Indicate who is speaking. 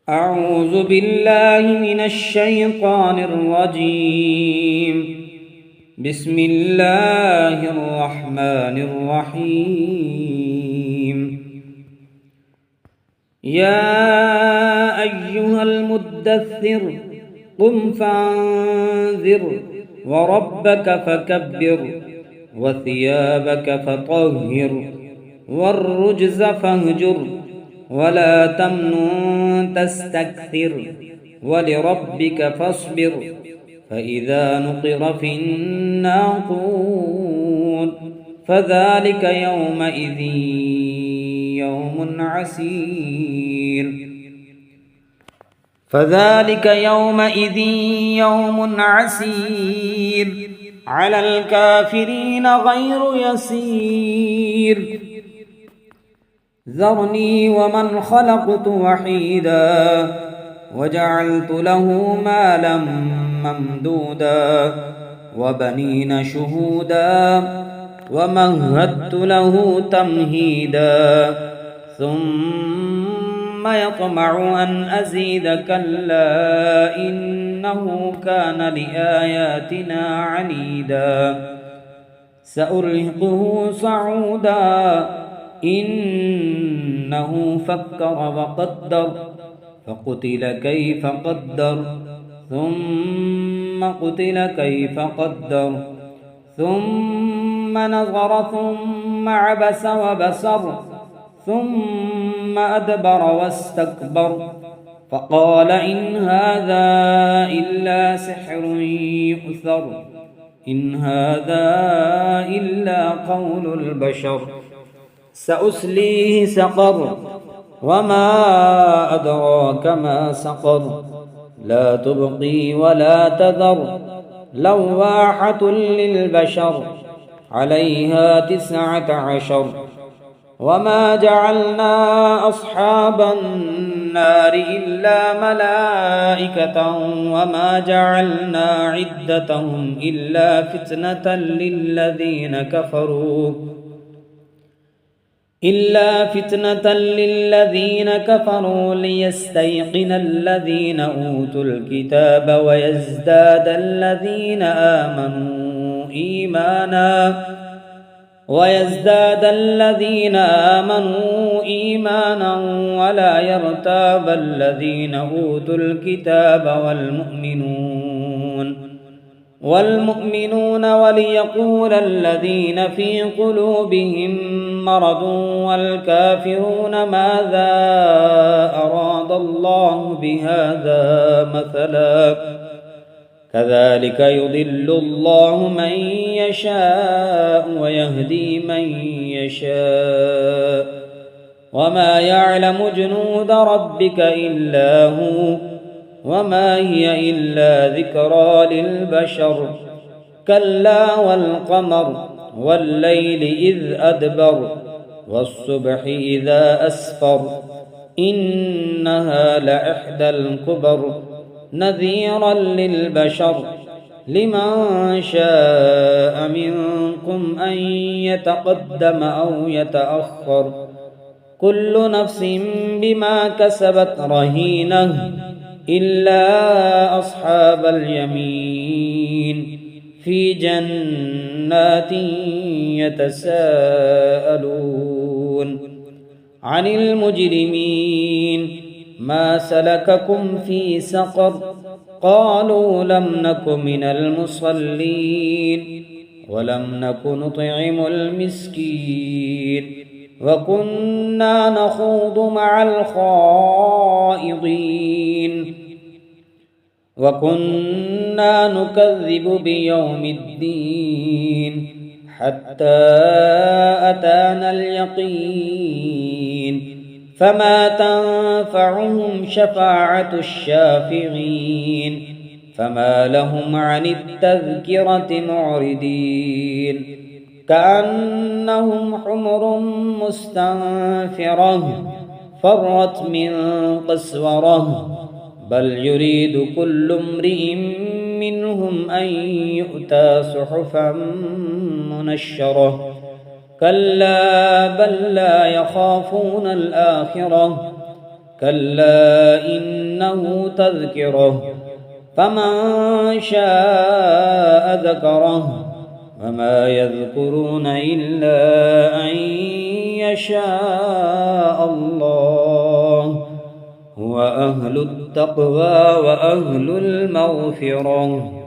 Speaker 1: أعوذ بالله من الشيطان الرجيم. بسم الله الرحمن الرحيم. يا أيها المدثر قم فانذر وربك فكبر وثيابك فطهر والرجز فاهجر ولا تمنن تستكثر ولربك فاصبر فإذا نقر في الناقور فذلك يومئذ يوم عسير على الكافرين غير يسير. ذرني ومن خلقت وحيدا وجعلت له مالا ممدودا وبنين شهودا ومهدت له تمهيدا ثم يطمع أن أزيد كلا إنه كان لآياتنا عنيدا سأرهقه صعودا إنه فكر وقدر فقتل كيف قدر ثم قتل كيف قدر ثم نظر ثم عبس وبسر ثم أدبر واستكبر فقال إن هذا إلا سحر يؤثر إن هذا إلا قول البشر سأسليه سقر وما أدراك ما سقر لا تبقي ولا تذر لواحة للبشر عليها 19 وما جعلنا أصحاب النار إلا ملائكة وما جعلنا عدتهم إلا فتنة للذين كفروا ليستيقن الذين أوتوا الكتاب ويزداد الذين آمنوا إيمانا ولا يرتاب الذين أوتوا الكتاب والمؤمنون وليقول الذين في قلوبهم مرض والكافرون ماذا أراد الله بهذا مثلا كذلك يضل الله من يشاء ويهدي من يشاء وما يعلم جنود ربك إلا هو وما هي إلا ذكرى للبشر كلا والقمر والليل إذ أدبر والصبح إذا أسفر إنها لإحدى الكبر نذيرا للبشر لمن شاء منكم أن يتقدم أو يتأخر كل نفس بما كسبت رهينة إلا أصحاب اليمين في جنات يتساءلون عن المجرمين ما سلككم في سقر قالوا لم نك من المصلين ولم نك نطعم المسكين وكنا نخوض مع الخائضين وكنا نكذب بيوم الدين حتى أتانا اليقين فما تنفعهم شفاعة الشافعين فما لهم عن التذكرة معرضين كأنهم حمر مستنفرة فرت من قسورة بل يريد كل امرئ منهم أن يؤتى صحفا منشرة كلا بل لا يخافون الآخرة كلا إنه تذكره فمن شاء ذكره وما يذكرون إلا أن يشاء الله هو أهل التقوى وأهل المغفرة.